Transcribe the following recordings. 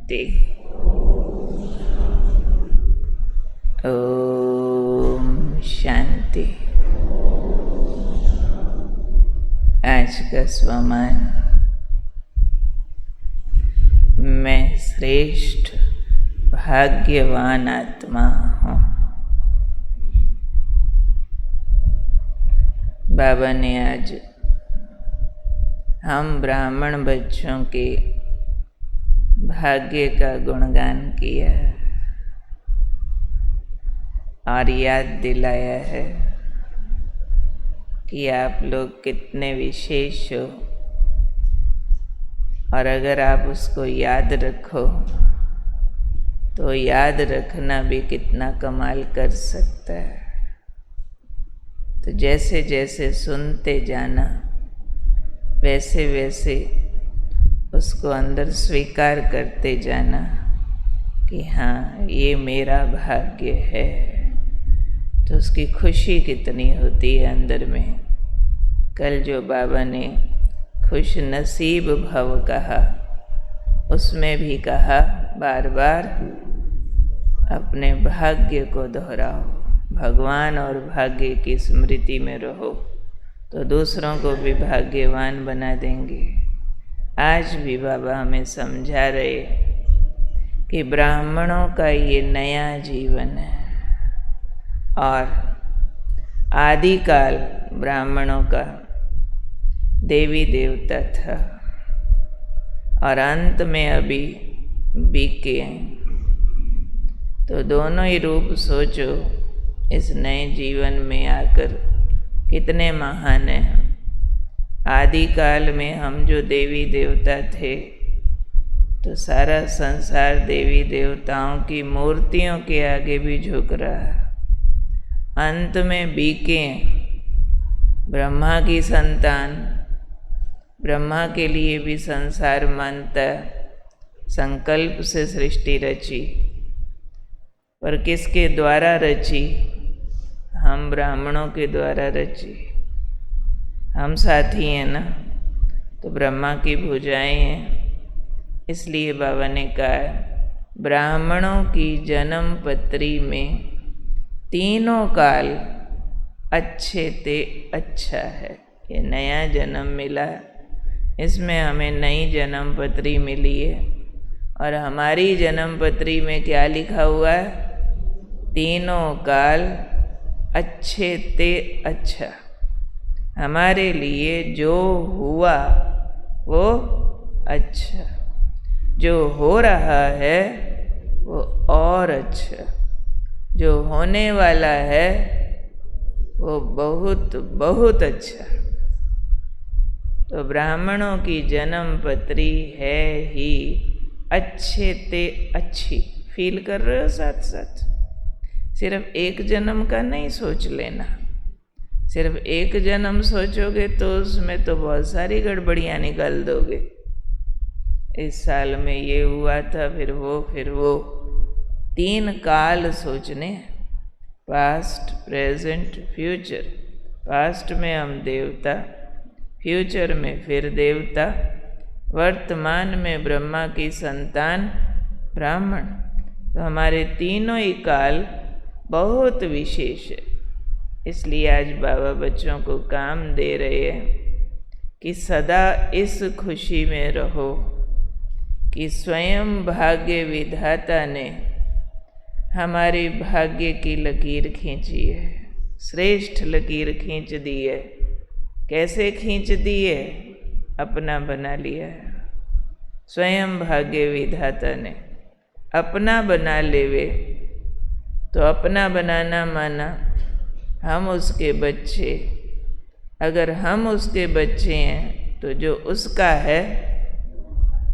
शांति। ओम शांति। आज का स्वमान, मैं श्रेष्ठ भाग्यवान आत्मा हूँ। बाबा ने आज हम ब्राह्मण बच्चों के भाग्य का गुणगान किया और याद दिलाया है कि आप लोग कितने विशेष हो, और अगर आप उसको याद रखो तो याद रखना भी कितना कमाल कर सकता है। तो जैसे जैसे सुनते जाना, वैसे वैसे उसको अंदर स्वीकार करते जाना कि हाँ, ये मेरा भाग्य है। तो उसकी खुशी कितनी होती है अंदर में। कल जो बाबा ने खुश नसीब भव कहा, उसमें भी कहा बार बार अपने भाग्य को दोहराओ, भगवान और भाग्य की स्मृति में रहो तो दूसरों को भी भाग्यवान बना देंगे। आज भी बाबा हमें समझा रहे कि ब्राह्मणों का ये नया जीवन है, और आदिकाल ब्राह्मणों का देवी देवता था, और अंत में अभी बीके हैं। तो दोनों ही रूप सोचो इस नए जीवन में आकर कितने महान हैं। आदिकाल में हम जो देवी देवता थे, तो सारा संसार देवी देवताओं की मूर्तियों के आगे भी झुक रहा है। अंत में बीके ब्रह्मा की संतान, ब्रह्मा के लिए भी संसार मानता संकल्प से सृष्टि रची, पर किसके द्वारा रची? हम ब्राह्मणों के द्वारा रची। हम साथी हैं ना, तो ब्रह्मा की भुजाएं हैं। इसलिए बाबा ने कहा ब्राह्मणों की जन्म पत्री में तीनों काल अच्छे ते अच्छा है। ये नया जन्म मिला, इसमें हमें नई जन्म पत्री मिली है, और हमारी जन्म पत्री में क्या लिखा हुआ है? तीनों काल अच्छे ते अच्छा। हमारे लिए जो हुआ वो अच्छा, जो हो रहा है वो और अच्छा, जो होने वाला है वो बहुत बहुत अच्छा। तो ब्राह्मणों की जन्म पत्री है ही अच्छे ते अच्छी। फील कर रहे हो? साथ साथ सिर्फ एक जन्म का नहीं सोच लेना। सिर्फ एक जन्म सोचोगे तो उसमें तो बहुत सारी गड़बड़ियाँ निकाल दोगे। इस साल में ये हुआ था, फिर वो। 3 काल सोचने, पास्ट, प्रेजेंट, फ्यूचर। पास्ट में हम देवता, फ्यूचर में फिर देवता, वर्तमान में ब्रह्मा की संतान ब्राह्मण। तो हमारे तीनों ही काल बहुत विशेष है। इसलिए आज बाबा बच्चों को काम दे रहे हैं कि सदा इस खुशी में रहो कि स्वयं भाग्य विधाता ने हमारे भाग्य की लकीर खींची है, श्रेष्ठ लकीर खींच दी है। कैसे खींच दी है? अपना बना लिया है। स्वयं भाग्य विधाता ने अपना बना लेवे, तो अपना बनाना माना हम उसके बच्चे। अगर हम उसके बच्चे हैं तो जो उसका है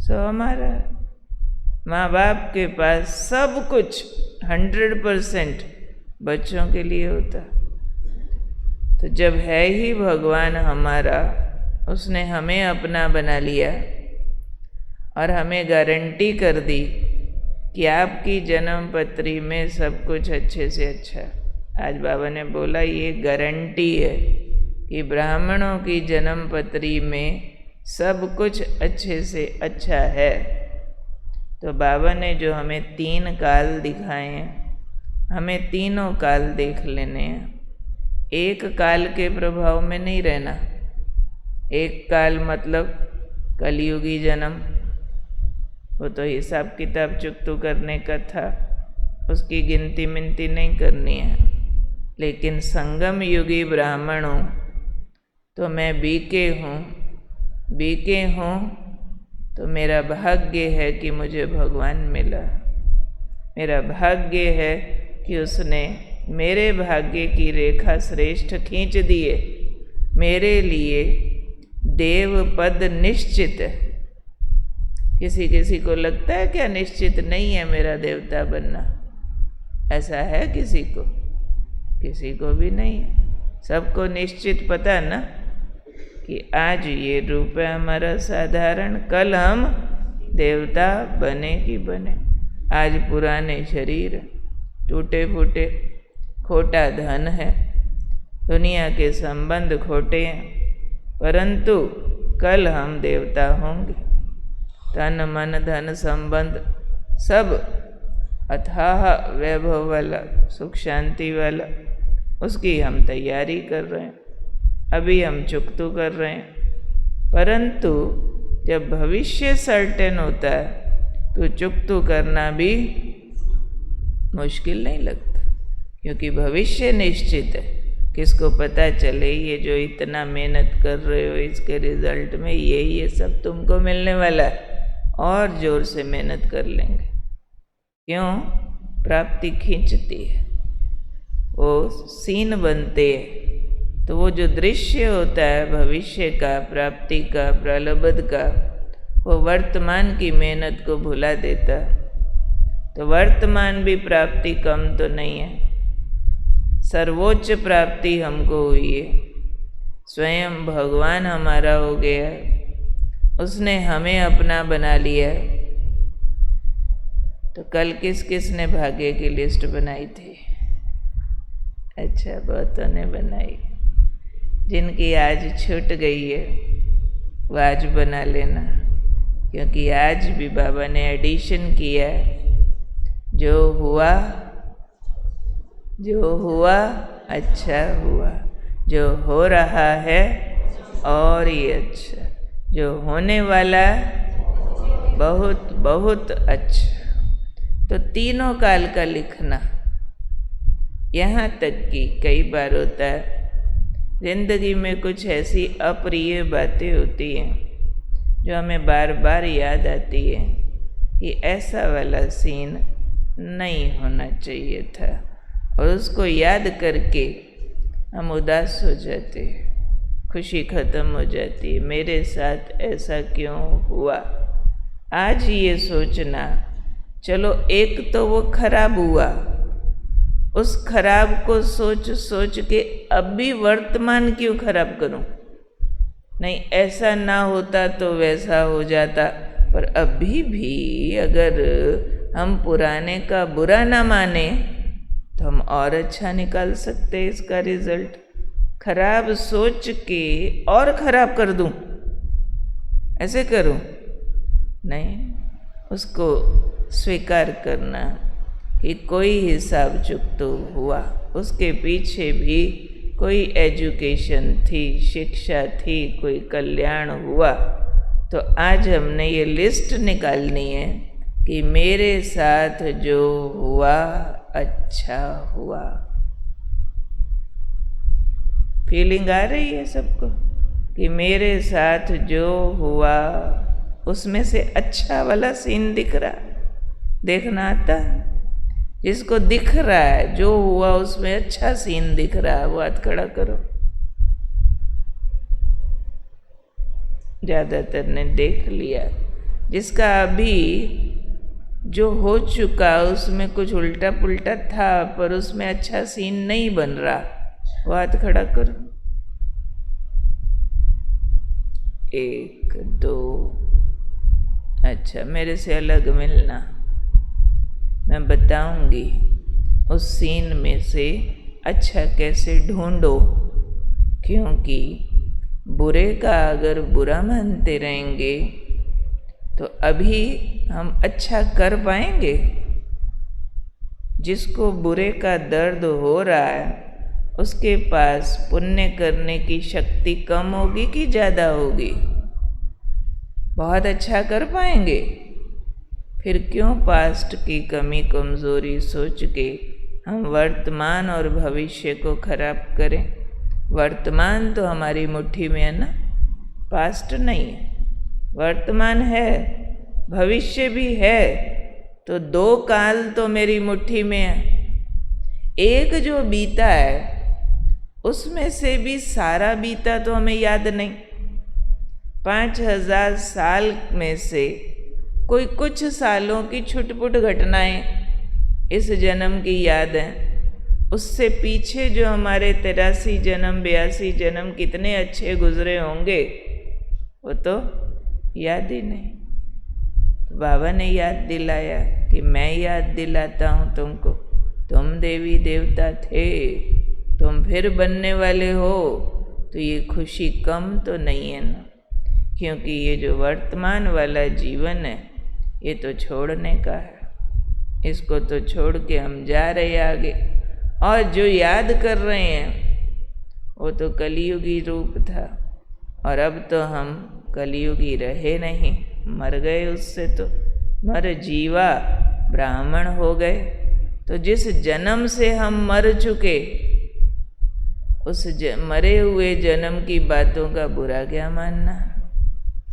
सो हमारा। माँ बाप के पास सब कुछ 100% बच्चों के लिए होता। तो जब है ही भगवान हमारा, उसने हमें अपना बना लिया और हमें गारंटी कर दी कि आपकी जन्म पत्री में सब कुछ अच्छे से अच्छा। आज बाबा ने बोला ये गारंटी है कि ब्राह्मणों की जन्म पत्री में सब कुछ अच्छे से अच्छा है। तो बाबा ने जो हमें 3 काल दिखाए हैं, हमें तीनों काल देख लेने हैं। एक काल के प्रभाव में नहीं रहना। एक काल मतलब कलयुगी जन्म, वो तो हिसाब किताब चुकतू करने का था, उसकी गिनती मिनती नहीं करनी है। लेकिन संगम युगी ब्राह्मण हूँ, तो मैं बीके हूँ तो मेरा भाग्य है कि मुझे भगवान मिला। मेरा भाग्य है कि उसने मेरे भाग्य की रेखा श्रेष्ठ खींच दिए। मेरे लिए देव पद निश्चित है। किसी किसी को लगता है क्या निश्चित नहीं है मेरा देवता बनना? ऐसा है किसी को? किसी को भी नहीं है। सबको निश्चित पता है ना कि आज ये रूप है हमारा साधारण, कल हम देवता बने कि बने। आज पुराने शरीर, टूटे फूटे, खोटा धन है, दुनिया के संबंध खोटे हैं, परंतु कल हम देवता होंगे। तन मन धन संबंध सब अथाह वैभव वाला, सुख शांति वाला, उसकी हम तैयारी कर रहे हैं। अभी हम चुकतू कर रहे हैं, परंतु जब भविष्य सर्टेन होता है तो चुकतू करना भी मुश्किल नहीं लगता, क्योंकि भविष्य निश्चित है। किसको पता चले ये जो इतना मेहनत कर रहे हो इसके रिजल्ट में ये सब तुमको मिलने वाला है, और जोर से मेहनत कर लेंगे। क्यों? प्राप्ति खींचती है, वो सीन बनते हैं। तो वो जो दृश्य होता है भविष्य का, प्राप्ति का, प्रलब्ध का, वो वर्तमान की मेहनत को भुला देता है। तो वर्तमान भी प्राप्ति कम तो नहीं है, सर्वोच्च प्राप्ति हमको हुई है। स्वयं भगवान हमारा हो गया है, उसने हमें अपना बना लिया है। तो कल किस किस ने भाग्य की लिस्ट बनाई थी? अच्छा, बहुतों ने बनाई। जिनकी आज छूट गई है वो आज बना लेना, क्योंकि आज भी बाबा ने एडिशन किया है। जो हुआ अच्छा हुआ, जो हो रहा है और ये अच्छा, जो होने वाला बहुत बहुत अच्छा। तो तीनों काल का लिखना, यहाँ तक कि कई बार होता है जिंदगी में कुछ ऐसी अप्रिय बातें होती हैं जो हमें बार बार याद आती है कि ऐसा वाला सीन नहीं होना चाहिए था, और उसको याद करके हम उदास हो जाते हैं, खुशी ख़त्म हो जाती है। मेरे साथ ऐसा क्यों हुआ? आज ये सोचना, चलो एक तो वो खराब हुआ, उस खराब को सोच सोच के अब भी वर्तमान क्यों खराब करूं? नहीं, ऐसा ना होता तो वैसा हो जाता। पर अभी भी अगर हम पुराने का बुरा ना माने तो हम और अच्छा निकाल सकते हैं इसका रिजल्ट। खराब सोच के और खराब कर दूं, ऐसे करूं? नहीं, उसको स्वीकार करना कि कोई हिसाब चुकतो हुआ, उसके पीछे भी कोई एजुकेशन थी, शिक्षा थी, कोई कल्याण हुआ। तो आज हमने ये लिस्ट निकालनी है कि मेरे साथ जो हुआ अच्छा हुआ। फीलिंग आ रही है सबको कि मेरे साथ जो हुआ उसमें से अच्छा वाला सीन दिख रहा? देखना आता? जिसको दिख रहा है जो हुआ उसमें अच्छा सीन दिख रहा है वो हाथ खड़ा करो। ज़्यादातर ने देख लिया। जिसका अभी जो हो चुका उसमें कुछ उल्टा पुल्टा था पर उसमें अच्छा सीन नहीं बन रहा, वो हाथ खड़ा करो। 1 2। अच्छा, मेरे से अलग मिलना, मैं बताऊंगी उस सीन में से अच्छा कैसे ढूंढो। क्योंकि बुरे का अगर बुरा मानते रहेंगे तो अभी हम अच्छा कर पाएंगे? जिसको बुरे का दर्द हो रहा है उसके पास पुण्य करने की शक्ति कम होगी कि ज़्यादा होगी? बहुत अच्छा कर पाएंगे। फिर क्यों पास्ट की कमी कमज़ोरी सोच के हम वर्तमान और भविष्य को खराब करें? वर्तमान तो हमारी मुट्ठी में है ना, पास्ट नहीं है। वर्तमान है, भविष्य भी है, तो दो काल तो मेरी मुट्ठी में है। एक जो बीता है उसमें से भी सारा बीता तो हमें याद नहीं। 5000 साल में से कोई कुछ सालों की छुटपुट घटनाएं इस जन्म की याद हैं। उससे पीछे जो हमारे 83 जन्म 82 जन्म कितने अच्छे गुजरे होंगे वो तो याद ही नहीं। तो बाबा ने याद दिलाया कि मैं याद दिलाता हूँ तुमको, तुम देवी देवता थे, तुम फिर बनने वाले हो। तो ये खुशी कम तो नहीं है ना, क्योंकि ये जो वर्तमान वाला जीवन है ये तो छोड़ने का है। इसको तो छोड़ के हम जा रहे आगे। और जो याद कर रहे हैं वो तो कलियुगी रूप था, और अब तो हम कलियुगी रहे नहीं, मर गए उससे। तो मर जीवा ब्राह्मण हो गए। तो जिस जन्म से हम मर चुके उस मरे हुए जन्म की बातों का बुरा क्या मानना?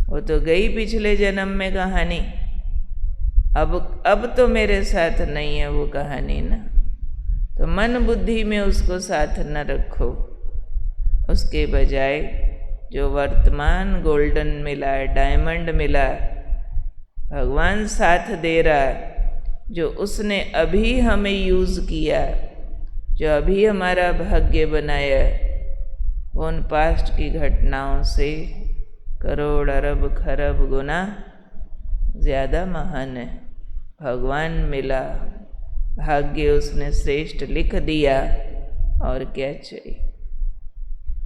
वो तो गई पिछले जन्म में कहानी। अब तो मेरे साथ नहीं है वो कहानी ना। तो मन बुद्धि में उसको साथ न रखो। उसके बजाय जो वर्तमान गोल्डन मिला है, डायमंड मिला है, भगवान साथ दे रहा है, जो उसने अभी हमें यूज़ किया, जो अभी हमारा भाग्य बनाया है, उन पास्ट की घटनाओं से करोड़ अरब खरब गुना ज़्यादा महान है। भगवान मिला, भाग्य उसने श्रेष्ठ लिख दिया, और क्या चाहिए?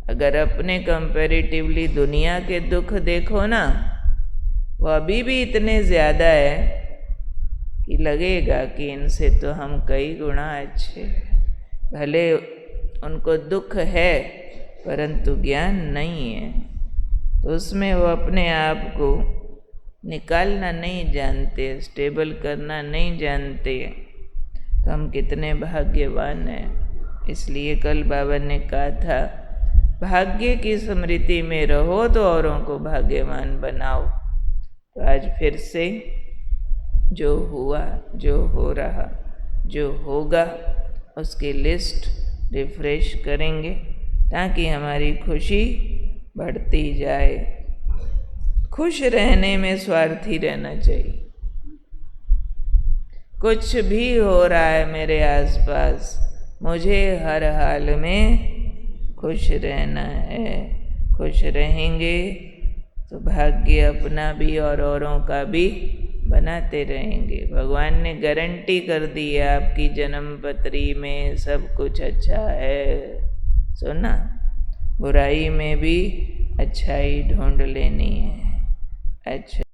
अगर अपने कंपैरेटिवली दुनिया के दुख देखो ना, वो अभी भी इतने ज़्यादा है कि लगेगा कि इनसे तो हम कई गुना अच्छे। भले उनको दुख है परंतु ज्ञान नहीं है, तो उसमें वो अपने आप को निकालना नहीं जानते, स्टेबल करना नहीं जानते। तो हम कितने भाग्यवान हैं। इसलिए कल बाबा ने कहा था, भाग्य की स्मृति में रहो तो औरों को भाग्यवान बनाओ। तो आज फिर से जो हुआ, जो हो रहा, जो होगा, उसकी लिस्ट रिफ्रेश करेंगे ताकि हमारी खुशी बढ़ती जाए। खुश रहने में स्वार्थी रहना चाहिए। कुछ भी हो रहा है मेरे आसपास, मुझे हर हाल में खुश रहना है। खुश रहेंगे तो भाग्य अपना भी और औरों का भी बनाते रहेंगे। भगवान ने गारंटी कर दी है, आपकी जन्म पत्री में सब कुछ अच्छा है। सुना, बुराई में भी अच्छाई ढूंढ लेनी है। अच्छा।